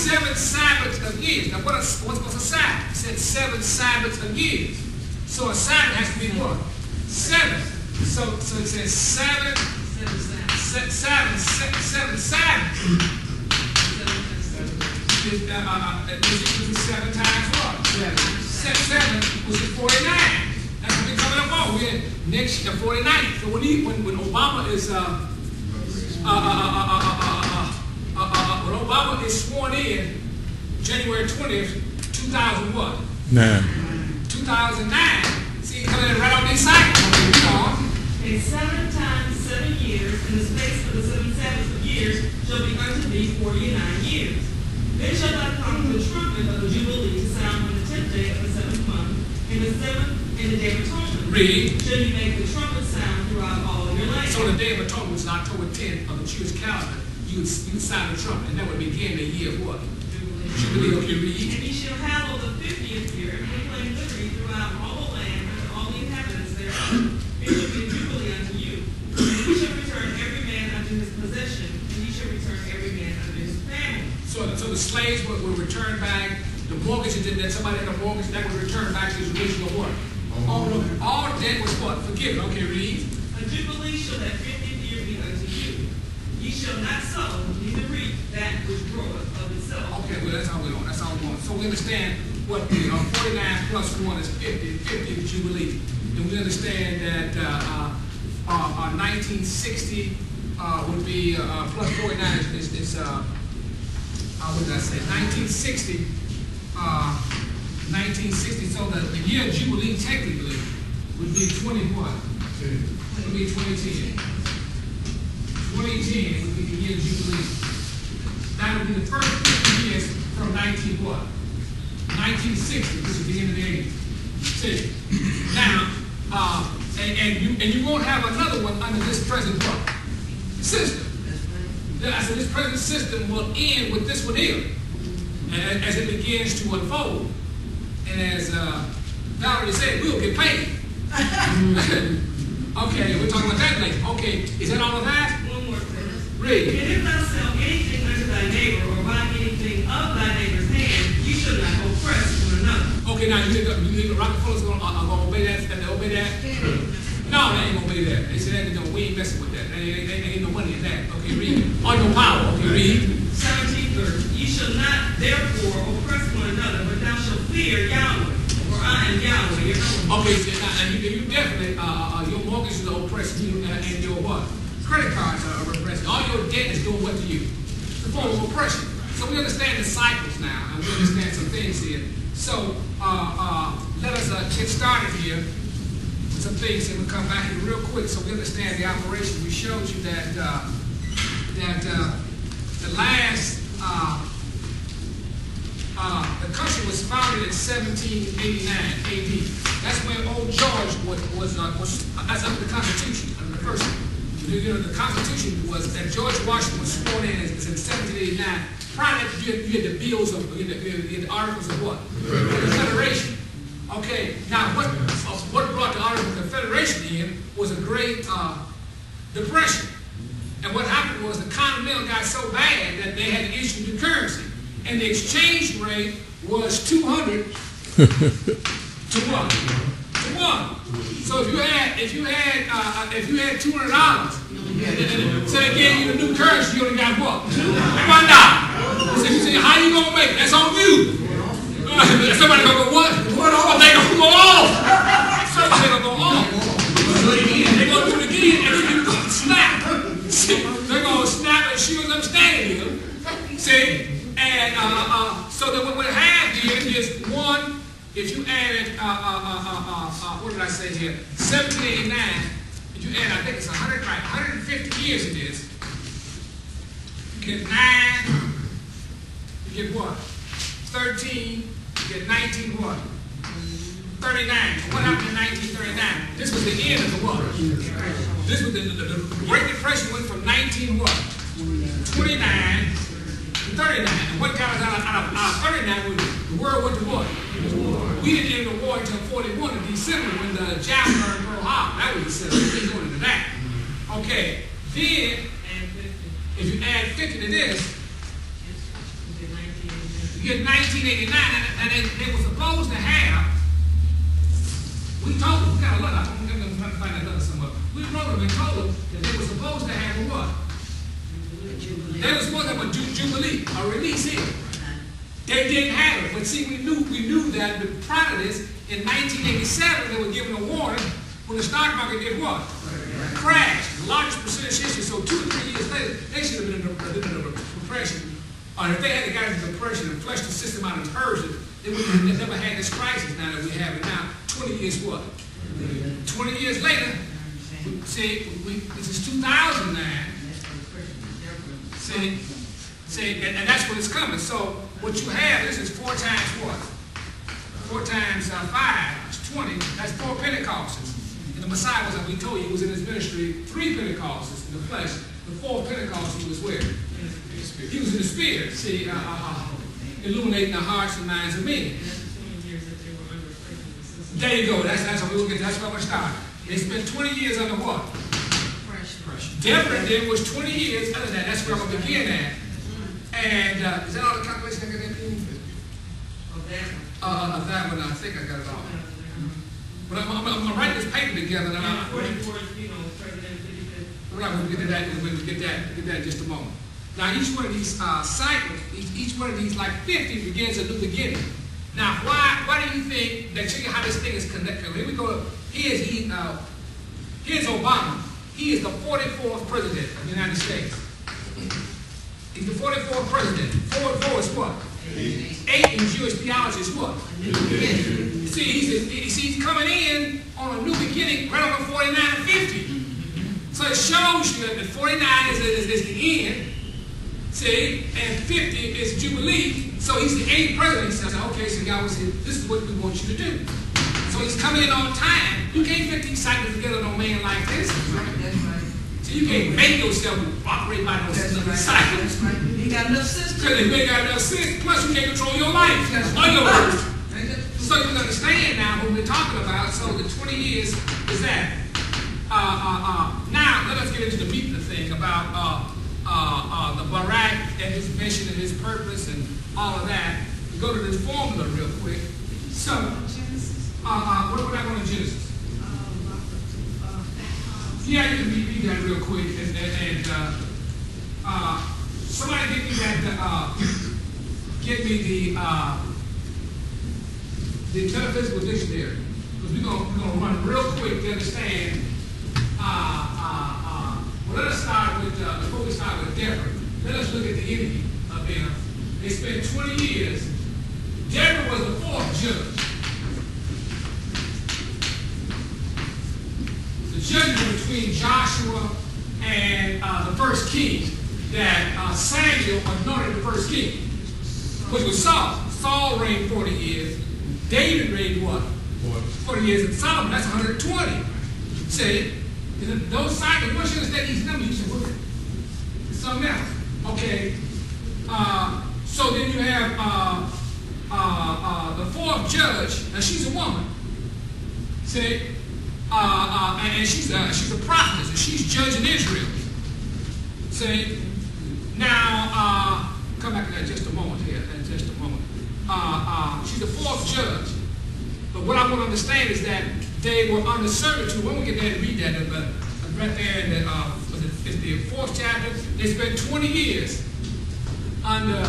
7 Sabbaths of years. Now, what's a Sabbath? It said 7 Sabbaths of years. So a Sabbath has to be what? 7. So it says 7 Sabbaths. 7 times what? 7 was 49. That's what we're coming up on. We're next year 49. So when Obama is when Obama is sworn in January 20th, 2000 what? 2009. See, coming in right on these cycles. And 7 times 7 years, and the space of the 7 Sabbaths of years shall be unto thee 49 years. Then shall thou come the trumpet of the Jubilee to sound on the 10th day of the 7th month, and the 7th and the day of atonement. Read. Shall you make the trumpet sound throughout all of your land. So the day of atonement was October 10th of the Jewish calendar. You would sound the trumpet, and that would begin the year of what? Jubilee. Okay, read. And ye shall hallow the 50th year, and proclaim liberty throughout all the land unto all the inhabitants thereof. It shall be a jubilee unto you. And ye shall return every man unto his possession, and ye shall return every man unto his family. So the slaves would return back. The mortgages that somebody had a mortgage that would return back to his original what? All debt was what? Forgiven. Okay, read. A jubilee shall that 50th year be unto you. Ye shall not sow, neither reap that which groweth of itself. Okay, well that's how we're on. That's how we're going. So we understand what the 49 plus 1 is 50th Jubilee. And we understand that 1960 would be plus 49 is what did I say? 1960. 1960. So the year of Jubilee technically would be 20 what? Would be 2010. 2010 would be the year of Jubilee. That would be the first 50 years from 1960, which is the end of the 80s. See, now, and you won't have another one under this present what? System. I said this present system will end with this one here, as it begins to unfold. And as Valerie said, we'll get paid. Okay, we're talking about that later. Okay, is that all of that? One more thing. Read. And if thou sell anything unto thy neighbor, or buy anything of thy neighbor's hand, you shall not oppress one another. Okay, now you think the Rockefellers are gonna obey that? And they obey that? No, they ain't gonna obey that. They said that we ain't messing with that. They ain't no money in that. Okay, read. On your power. Okay, read. 17th verse. Ye shall not therefore oppress one another, but thou shalt fear Yahweh, for I am Yahweh your God. Okay, so now you definitely your mortgage is oppressing you, and your what? Credit cards are oppressing. All your debt is doing what to you? It's a form of oppression. So we understand the cycles now, and we understand some things here. So let us get started here with some things, and we'll come back here real quick so we understand the operation. We showed you that the last the country was founded in 1789 AD. That's when old George was that's under the Constitution, under the first one. You know, the Constitution was that George Washington was sworn in in 1789. Prior to that, you had the bills of, you had the articles of what? The Confederation. Okay, now what brought the Articles of Confederation in was a great depression. And what happened was the Continental got so bad that they had to issue new currency. And the exchange rate was 200 to what? To 1. So if you had $200, so they gave you the new currency, you only got what? $1. So you say, how you gonna make it? That's on you. Somebody gonna go what? What they gonna go off? Somebody gonna go off. They're gonna do it again, and then you're gonna snap. See, they're gonna snap and shoot them standing here. See? And so that what we have here is one. If you added, what did I say here? 1789. If you add, I think it's 150 years it is. You get 9. You get what? 13. You get 19 what? 39. What happened in 1939? This was the end of the what? This was the Great Depression went from 19 what? 29 to 39. And what got us out of 39 was the world went to what? We didn't end the war until 41 in December when the Jasper and Pearl Harbor. That was December. We didn't go into that. Okay. Then, if you add 50 to this, You get 1989, and they were supposed to have, we told them, we got a letter, I'm going to find that letter somewhere. We wrote them and told them that they were supposed to have a what? They were supposed to have a Jubilee, a release here. They didn't have it, but see, we knew that prior to this, in 1987, they were given a warning when the stock market did what? Crashed. The largest percentage history. So 2 or 3 years later, they should have been in a depression. Or if they had got into depression and flushed the system out of Persia, they would have never had this crisis now that we have it now. 20 years what? 20 years later, see, this is 2009. See, and that's what it's coming. So what you have, this is 4 times what? 4 times 5 is 20. That's 4 Pentecostals. And the Messiah was, like we told you, he was in his ministry 3 Pentecostals in the flesh. The 4th Pentecost, he was where? He was in the spirit. See, illuminating the hearts and minds of men. There you go. That's how we will get. That's where we start. They spent 20 years under what? Pressure. Different than was 20 years under that. That's where I'm going to begin at. And is that all the calculations I got there? Of that one, I think I got it all. But I'm going to write this paper together. And we're not going to get to that. We're going to get that in just a moment. Now, each one of these cycles, each one of these, like 50, begins a new beginning. Now, why do you think that? Check out how this thing is connected. Here we go. Here's Obama. He is the 44th president of the United States. He's the 44th president. 4 and 4 is what? 8 in Jewish theology is what? See, he's coming in on a new beginning right over 49 and 50. So it shows you that 49 is the end. See, and 50 is Jubilee. So he's the 8th president. He says, okay, so God was here. This is what we want you to do. So he's coming in on time. You can't fit these cycles together on a man like this. That's right. So you can't make yourself operate by those cycles. Right. He got enough sense. Because you ain't got enough sense. Plus you can't control your life. Or your words. So you understand now what we're talking about. So the 20 years is that. Now, let us get into the meat of the thing about the Barak and his mission and his purpose and all of that. We go to this formula real quick. So, what would I go to Genesis? Yeah, you can read that real quick. And somebody give me that, give me the metaphysical dictionary. Because we're gonna run real quick to understand. Well, let us start with, before we start with Deborah, let us look at the enemy of them. They spent 20 years. Deborah was the 4th judge. The judgment between Joshua and the first king, that Samuel anointed the first king, which was Saul. Saul reigned 40 years. David reigned what? 40 years. And Solomon, that's 120. See? Those cycles, once you understand these numbers, you say, well, it's something else. Okay. So then you have the 4th judge. Now she's a woman. See? And she's a prophetess, and she's judging Israel. See? Now, come back to that in just a moment here. In just a moment. She's the 4th judge. But what I want to understand is that they were under servitude. When we get there and read that, right there in the 4th chapter, they spent 20 years under